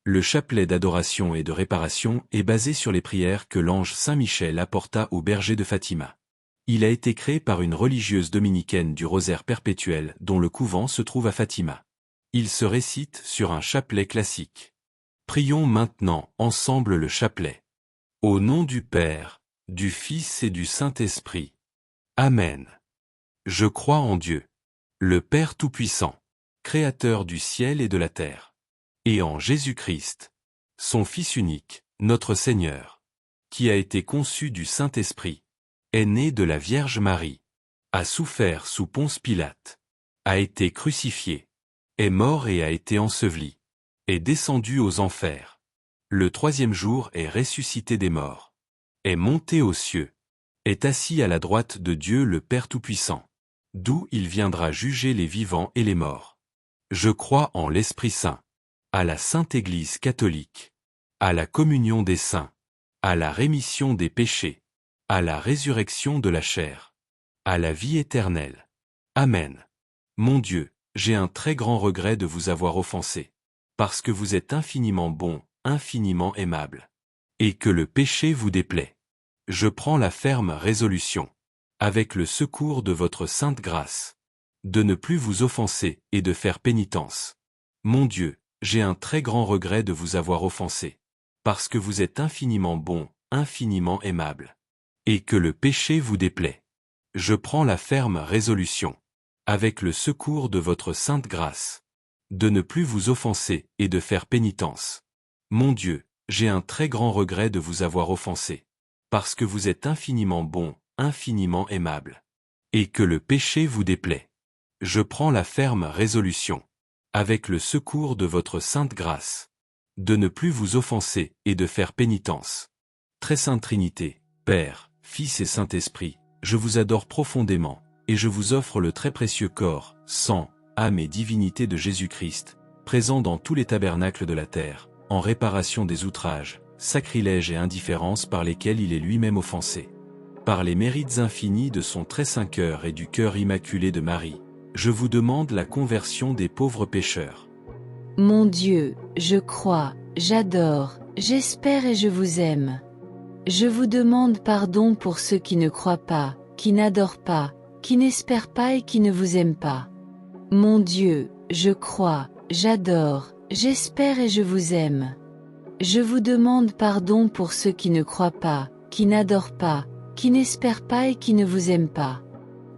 Le chapelet d'adoration et de réparation est basé sur les prières que l'ange Saint Michel apporta au berger de Fatima. Il a été créé par une religieuse dominicaine du rosaire perpétuel dont le couvent se trouve à Fatima. Il se récite sur un chapelet classique. Prions maintenant ensemble le chapelet. Au nom du Père, du Fils et du Saint-Esprit. Amen. Je crois en Dieu, le Père Tout-Puissant, Créateur du ciel et de la terre, et en Jésus-Christ, son Fils unique, notre Seigneur, qui a été conçu du Saint-Esprit, est né de la Vierge Marie, a souffert sous Ponce Pilate, a été crucifié, est mort et a été enseveli, est descendu aux enfers. Le troisième jour est ressuscité des morts, est monté aux cieux, est assis à la droite de Dieu le Père Tout-Puissant, d'où il viendra juger les vivants et les morts. Je crois en l'Esprit Saint, à la Sainte Église catholique, à la communion des saints, à la rémission des péchés, à la résurrection de la chair, à la vie éternelle. Amen. Mon Dieu, j'ai un très grand regret de vous avoir offensé, parce que vous êtes infiniment bon, infiniment aimable, et que le péché vous déplaît. Je prends la ferme résolution, avec le secours de votre sainte grâce, de ne plus vous offenser et de faire pénitence. Mon Dieu, j'ai un très grand regret de vous avoir offensé, parce que vous êtes infiniment bon, infiniment aimable, et que le péché vous déplaît. Je prends la ferme résolution, avec le secours de votre sainte grâce, de ne plus vous offenser et de faire pénitence. Mon Dieu, j'ai un très grand regret de vous avoir offensé, parce que vous êtes infiniment bon, infiniment aimable, et que le péché vous déplaît. Je prends la ferme résolution, avec le secours de votre sainte grâce, de ne plus vous offenser et de faire pénitence. Très Sainte Trinité, Père, Fils et Saint-Esprit, je vous adore profondément, et je vous offre le très précieux corps, sang, âme et divinité de Jésus-Christ, présent dans tous les tabernacles de la terre, en réparation des outrages, sacrilèges et indifférences par lesquels il est lui-même offensé. Par les mérites infinis de son très saint cœur et du cœur immaculé de Marie, je vous demande la conversion des pauvres pécheurs. Mon Dieu, je crois, j'adore, j'espère et je vous aime. Je vous demande pardon pour ceux qui ne croient pas, qui n'adorent pas, qui n'espèrent pas et qui ne vous aiment pas. Mon Dieu, je crois, j'adore, j'espère et je vous aime. Je vous demande pardon pour ceux qui ne croient pas, qui n'adorent pas, qui n'espèrent pas et qui ne vous aiment pas.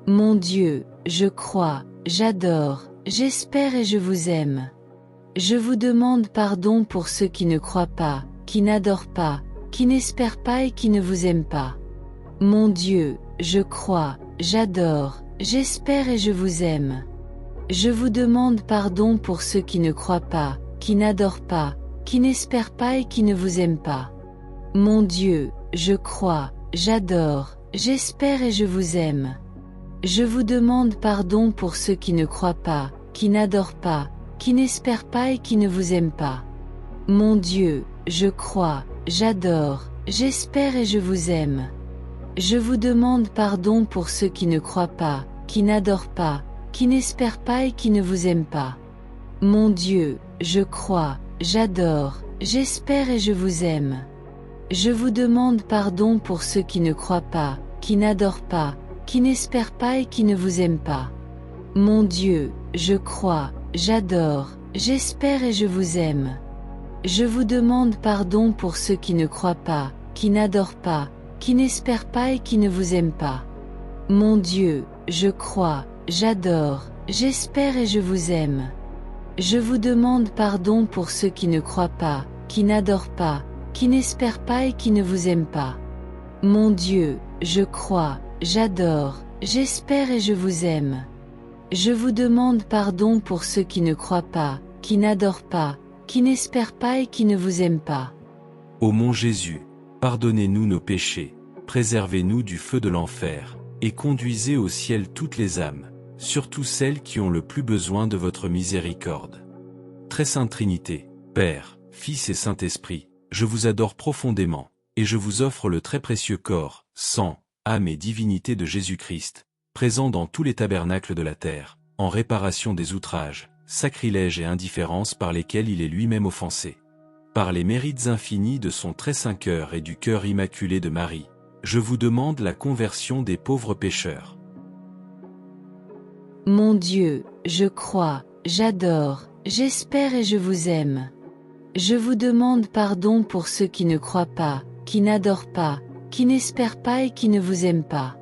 Mon Dieu, je crois, j'adore, j'espère et je vous aime. Je vous demande pardon pour ceux qui ne croient pas, qui n'adorent pas, qui n'espèrent pas et qui ne vous aiment pas. Mon Dieu, je crois, j'adore, j'espère et je vous aime. Je vous demande pardon pour ceux qui ne croient pas, qui n'adorent pas, qui n'espèrent pas et qui ne vous aiment pas. Mon Dieu, je crois, j'adore, j'espère et je vous aime. Je vous demande pardon pour ceux qui ne croient pas, qui n'adorent pas, qui n'espèrent pas et qui ne vous aiment pas. Mon Dieu, je crois, j'adore, j'espère et je vous aime. Je vous demande pardon pour ceux qui ne croient pas, qui n'adorent pas, qui n'espèrent pas et qui ne vous aiment pas. Mon Dieu, je crois, j'adore, j'espère et je vous aime. Je vous demande pardon pour ceux qui ne croient pas, qui n'adorent pas, qui n'espèrent pas et qui ne vous aiment pas. Mon Dieu, je crois, j'adore, j'espère et je vous aime. Je vous demande pardon pour ceux qui ne croient pas, qui n'adorent pas, qui n'espèrent pas et qui ne vous aiment pas. Mon Dieu, je crois, j'adore, j'espère et je vous aime. Je vous demande pardon pour ceux qui ne croient pas, qui n'adorent pas, qui n'espèrent pas et qui ne vous aiment pas. Mon Dieu, je crois, j'adore, j'espère et je vous aime. Je vous demande pardon pour ceux qui ne croient pas, qui n'adorent pas, qui n'espèrent pas et qui ne vous aiment pas. Ô mon Jésus, pardonnez-nous nos péchés, préservez-nous du feu de l'enfer, et conduisez au ciel toutes les âmes, surtout celles qui ont le plus besoin de votre miséricorde. Très Sainte Trinité, Père, Fils et Saint-Esprit, je vous adore profondément, et je vous offre le très précieux corps, sang, âme et divinité de Jésus-Christ, présent dans tous les tabernacles de la terre, en réparation des outrages, sacrilèges et indifférences par lesquels il est lui-même offensé. Par les mérites infinis de son très saint cœur et du cœur immaculé de Marie, je vous demande la conversion des pauvres pécheurs. Mon Dieu, je crois, j'adore, j'espère et je vous aime. Je vous demande pardon pour ceux qui ne croient pas, qui n'adorent pas, qui n'espèrent pas et qui ne vous aiment pas.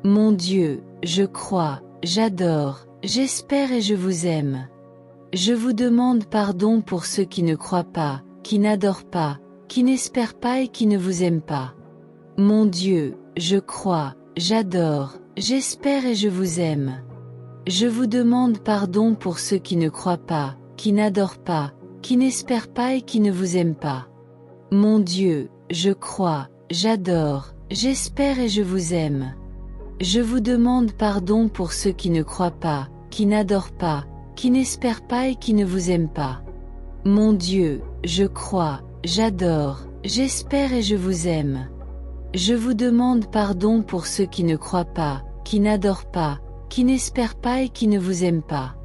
Mon Dieu, je crois, j'adore, j'espère et je vous aime. Je vous demande pardon pour ceux qui ne croient pas, qui n'adorent pas, qui n'espèrent pas et qui ne vous aiment pas. Mon Dieu, je crois, j'adore, j'espère et je vous aime. Je vous demande pardon pour ceux qui ne croient pas, qui n'adorent pas, qui n'espèrent pas et qui ne vous aiment pas. Mon Dieu, je crois, j'adore, j'espère et je vous aime. Je vous demande pardon pour ceux qui ne croient pas, qui n'adorent pas, qui n'espèrent pas et qui ne vous aiment pas. Mon Dieu, je crois, j'adore, j'espère et je vous aime. Je vous demande pardon pour ceux qui ne croient pas, qui n'adorent pas, qui n'espèrent pas et qui ne vous aiment pas.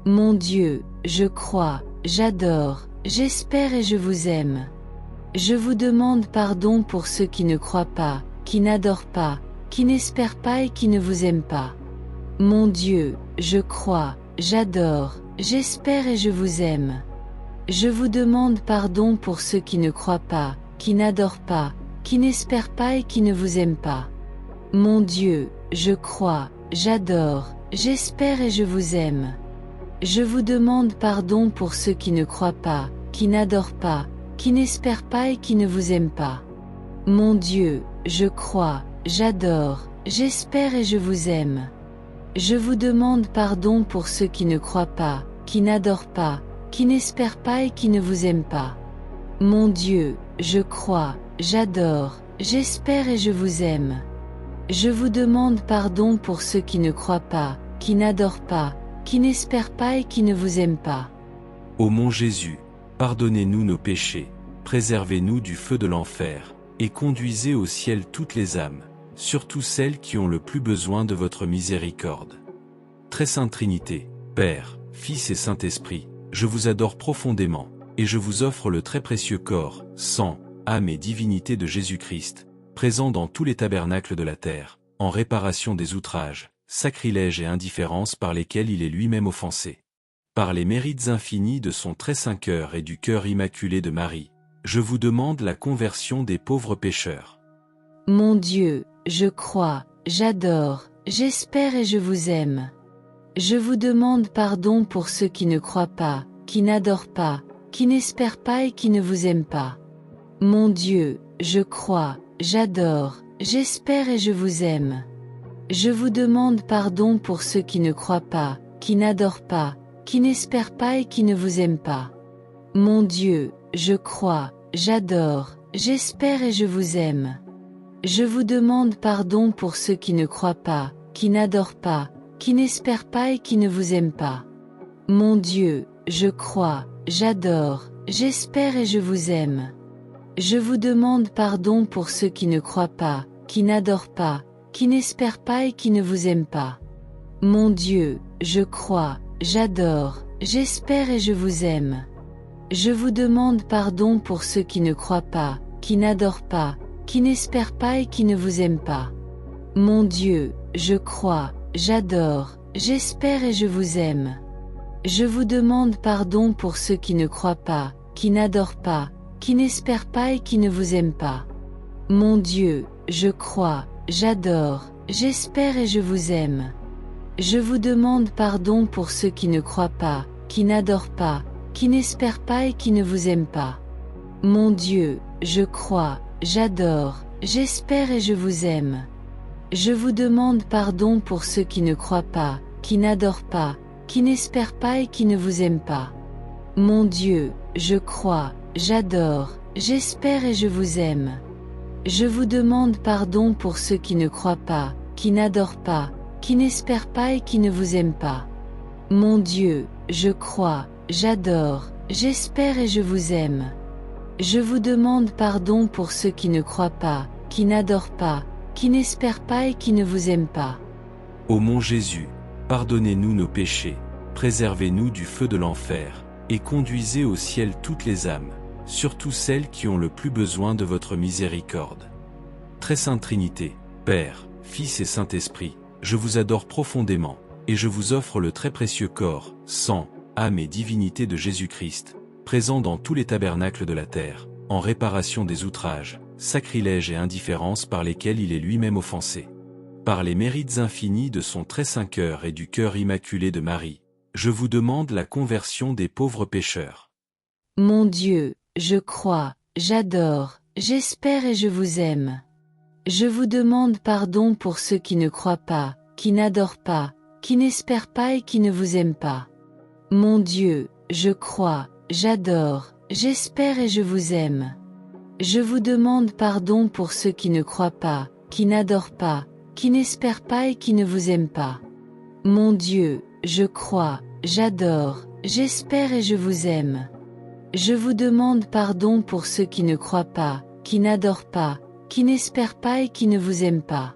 Mon Dieu, je crois, j'adore, j'espère et je vous aime. Je vous demande pardon pour ceux qui ne croient pas, qui n'adorent pas, qui n'espèrent pas et qui ne vous aiment pas. Mon Dieu, je crois, j'adore, j'espère et je vous aime. Je vous demande pardon pour ceux qui ne croient pas, qui n'adorent pas, qui n'espèrent pas et qui ne vous aiment pas. Mon Dieu, je crois, j'adore, j'espère et je vous aime. Je vous demande pardon pour ceux qui ne croient pas, qui n'adorent pas, qui n'espèrent pas et qui ne vous aiment pas. Mon Dieu, je crois, j'adore, j'espère et je vous aime. Je vous demande pardon pour ceux qui ne croient pas, qui n'adorent pas, qui n'espèrent pas et qui ne vous aiment pas. Mon Dieu, je crois, j'adore, j'espère et je vous aime. Je vous demande pardon pour ceux qui ne croient pas, qui n'adorent pas, qui n'espèrent pas et qui ne vous aiment pas. Ô mon Jésus, pardonnez-nous nos péchés, préservez-nous du feu de l'enfer, et conduisez au ciel toutes les âmes, surtout celles qui ont le plus besoin de votre miséricorde. Très Sainte Trinité, Père, Fils et Saint-Esprit, je vous adore profondément, et je vous offre le très précieux corps, sang, âme et divinité de Jésus-Christ, présent dans tous les tabernacles de la terre, en réparation des outrages, sacrilèges et indifférences par lesquels il est lui-même offensé. Par les mérites infinis de son très saint cœur et du cœur immaculé de Marie, je vous demande la conversion des pauvres pécheurs. Mon Dieu, je crois, j'adore, j'espère et je vous aime. Je vous demande pardon pour ceux qui ne croient pas, qui n'adorent pas, qui n'espèrent pas et qui ne vous aiment pas. Mon Dieu, je crois, j'adore, j'espère et je vous aime. Je vous demande pardon pour ceux qui ne croient pas, qui n'adorent pas, qui n'espèrent pas et qui ne vous aiment pas. Mon Dieu, je crois, j'adore, j'espère et je vous aime. Je vous demande pardon pour ceux qui ne croient pas, qui n'adorent pas, qui n'espèrent pas et qui ne vous aiment pas. Mon Dieu, je crois, j'adore, j'espère et je vous aime. Je vous demande pardon pour ceux qui ne croient pas, qui n'adorent pas, qui n'espèrent pas et qui ne vous aiment pas. Mon Dieu, je crois, j'adore, j'espère et je vous aime. Je vous demande pardon pour ceux qui ne croient pas, qui n'adorent pas, qui n'espèrent pas et qui ne vous aiment pas. Mon Dieu, je crois, j'adore, j'espère et je vous aime. Je vous demande pardon pour ceux qui ne croient pas, qui n'adorent pas, qui n'espèrent pas et qui ne vous aiment pas. Mon Dieu, je crois, j'adore, j'espère et je vous aime. Je vous demande pardon pour ceux qui ne croient pas, qui n'adorent pas, qui n'espèrent pas et qui ne vous aiment pas. Mon Dieu, je crois, j'adore, j'espère et je vous aime. Je vous demande pardon pour ceux qui ne croient pas, qui n'adorent pas, qui n'espèrent pas et qui ne vous aiment pas. Mon Dieu, je crois, j'adore, j'espère et je vous aime. Je vous demande pardon pour ceux qui ne croient pas, qui n'adorent pas, qui n'espèrent pas et qui ne vous aiment pas. Mon Dieu, je crois, j'adore, j'espère et je vous aime. Je vous demande pardon pour ceux qui ne croient pas, qui n'adorent pas, qui n'espèrent pas et qui ne vous aiment pas. Ô mon Jésus, pardonnez-nous nos péchés, préservez-nous du feu de l'enfer, et conduisez au ciel toutes les âmes, surtout celles qui ont le plus besoin de votre miséricorde. Très sainte Trinité, Père, Fils et Saint-Esprit, je vous adore profondément, et je vous offre le très précieux corps, sang, âme et divinité de Jésus-Christ, présent dans tous les tabernacles de la terre, en réparation des outrages, sacrilèges et indifférences par lesquels il est lui-même offensé. Par les mérites infinis de son très saint cœur et du cœur immaculé de Marie, je vous demande la conversion des pauvres pécheurs. Mon Dieu, je crois, j'adore, j'espère et je vous aime. Je vous demande pardon pour ceux qui ne croient pas, qui n'adorent pas, qui n'espèrent pas et qui ne vous aiment pas. Mon Dieu, je crois, j'adore, j'espère et je vous aime. Je vous demande pardon pour ceux qui ne croient pas, qui n'adorent pas, qui n'espèrent pas et qui ne vous aiment pas. Mon Dieu, je crois, j'adore, j'espère et je vous aime. Je vous demande pardon pour ceux qui ne croient pas, qui n'adorent pas, qui n'espèrent pas et qui ne vous aiment pas.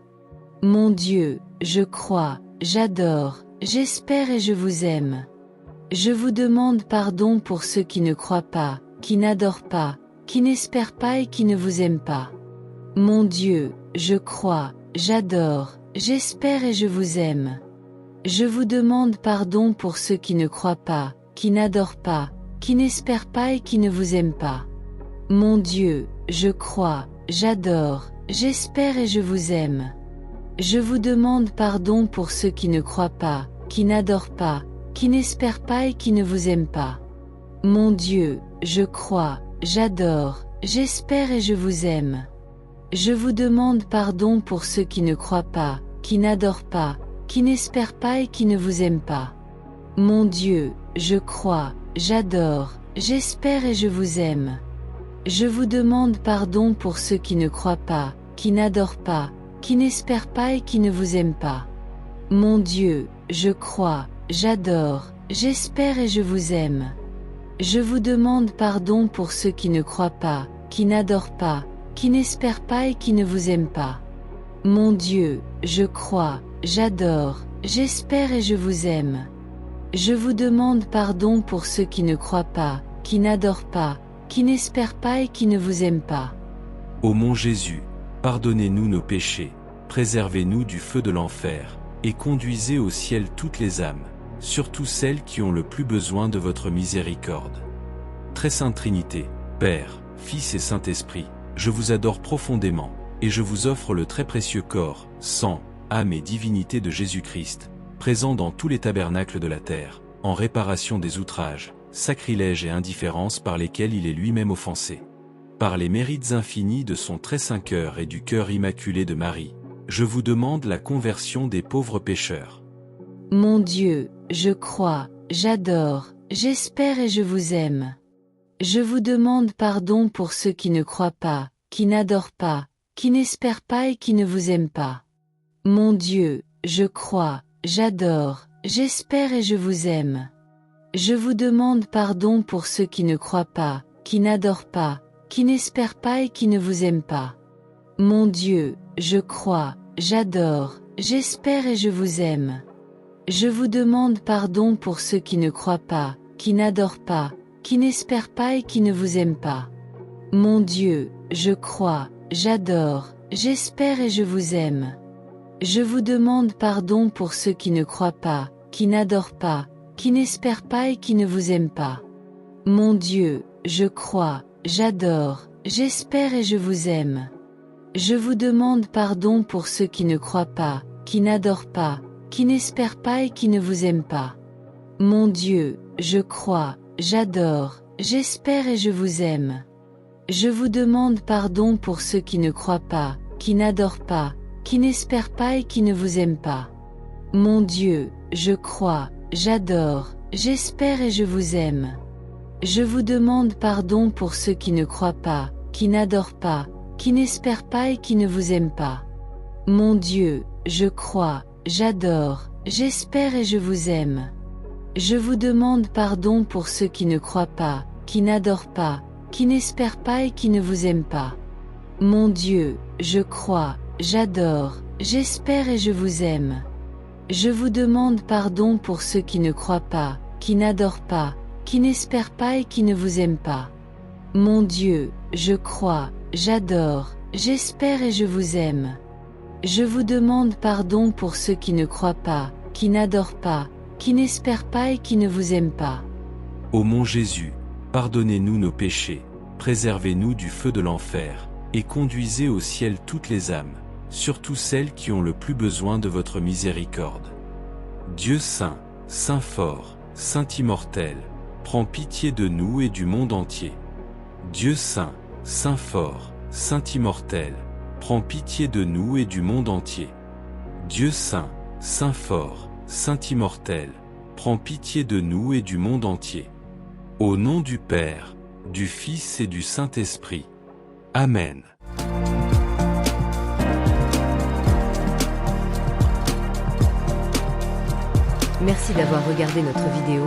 Mon Dieu, je crois, j'adore, j'espère et je vous aime. Je vous demande pardon pour ceux qui ne croient pas, qui n'adorent pas, qui n'espèrent pas et qui ne vous aiment pas. Mon Dieu, je crois, j'adore, j'espère et je vous aime. Je vous demande pardon pour ceux qui ne croient pas, qui n'adorent pas, qui n'espèrent pas et qui ne vous aiment pas. Mon Dieu, je crois, j'adore, j'espère et je vous aime. Je vous demande pardon pour ceux qui ne croient pas, qui n'adorent pas, qui n'espèrent pas et qui ne vous aiment pas. Mon Dieu, je crois, j'adore, j'espère et je vous aime. Je vous demande pardon pour ceux qui ne croient pas, qui n'adorent pas, qui n'espèrent pas et qui ne vous aiment pas. Mon Dieu, je crois, j'adore, j'espère et je vous aime. Je vous demande pardon pour ceux qui ne croient pas, qui n'adorent pas, qui n'espèrent pas et qui ne vous aiment pas. Mon Dieu, je crois, j'adore, j'espère et je vous aime. Je vous demande pardon pour ceux qui ne croient pas, qui n'adorent pas, qui n'espèrent pas et qui ne vous aiment pas. Mon Dieu, je crois, j'adore, j'espère et je vous aime. Je vous demande pardon pour ceux qui ne croient pas, qui n'adorent pas, qui n'espèrent pas et qui ne vous aiment pas. Ô mon Jésus, pardonnez-nous nos péchés, préservez-nous du feu de l'enfer, et conduisez au ciel toutes les âmes, surtout celles qui ont le plus besoin de votre miséricorde. Très sainte Trinité, Père, Fils et Saint-Esprit, je vous adore profondément, et je vous offre le très précieux corps, sang, âme et divinité de Jésus-Christ, présent dans tous les tabernacles de la terre, en réparation des outrages, sacrilèges et indifférences par lesquels il est lui-même offensé. Par les mérites infinis de son très saint cœur et du cœur immaculé de Marie, je vous demande la conversion des pauvres pécheurs. Mon Dieu, je crois, j'adore, j'espère et je vous aime. Je vous demande pardon pour ceux qui ne croient pas, qui n'adorent pas, qui n'espèrent pas et qui ne vous aiment pas. Mon Dieu, je crois, j'adore, j'espère et je vous aime. Je vous demande pardon pour ceux qui ne croient pas, qui n'adorent pas, qui n'espèrent pas et qui ne vous aiment pas. Mon Dieu, je crois, j'adore, j'espère et je vous aime. Je vous demande pardon pour ceux qui ne croient pas, qui n'adorent pas, qui n'espèrent pas et qui ne vous aiment pas. Mon Dieu, je crois, j'adore, j'espère et je vous aime. Je vous demande pardon pour ceux qui ne croient pas, qui n'adorent pas, qui n'espèrent pas et qui ne vous aiment pas. Mon Dieu, je crois, j'adore, j'espère et je vous aime. Je vous demande pardon pour ceux qui ne croient pas, qui n'adorent pas, qui n'espèrent pas et qui ne vous aiment pas. Mon Dieu, je crois, j'adore, j'espère et je vous aime. Je vous demande pardon pour ceux qui ne croient pas, qui n'adorent pas, qui n'espèrent pas et qui ne vous aiment pas. Mon Dieu, je crois, j'adore, j'espère et je vous aime. Je vous demande pardon pour ceux qui ne croient pas, qui n'adorent pas, qui n'espèrent pas et qui ne vous aiment pas. Mon Dieu, je crois, j'adore, j'espère et je vous aime. Je vous demande pardon pour ceux qui ne croient pas, qui n'adorent pas, qui n'espèrent pas et qui ne vous aiment pas. Mon Dieu, je crois, j'adore, j'espère et je vous aime. Je vous demande pardon pour ceux qui ne croient pas, qui n'adorent pas, qui n'espèrent pas et qui ne vous aiment pas. Mon Dieu, je crois, j'adore, j'espère et je vous aime. Je vous demande pardon pour ceux qui ne croient pas, qui n'adorent pas, qui n'espèrent pas et qui ne vous aiment pas. Ô mon Jésus, pardonnez-nous nos péchés, préservez-nous du feu de l'enfer, et conduisez au ciel toutes les âmes, surtout celles qui ont le plus besoin de votre miséricorde. Dieu saint, saint fort, saint immortel, prends pitié de nous et du monde entier. Dieu saint, saint fort, saint immortel, prends pitié de nous et du monde entier. Dieu saint, saint fort, saint immortel, prends pitié de nous et du monde entier. Au nom du Père, du Fils et du Saint-Esprit. Amen. Merci d'avoir regardé notre vidéo.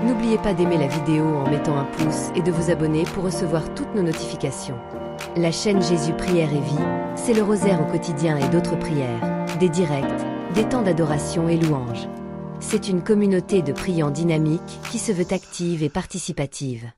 N'oubliez pas d'aimer la vidéo en mettant un pouce et de vous abonner pour recevoir toutes nos notifications. La chaîne Jésus Prière et Vie, c'est le rosaire au quotidien et d'autres prières, des directs, des temps d'adoration et louanges. C'est une communauté de priants dynamique qui se veut active et participative.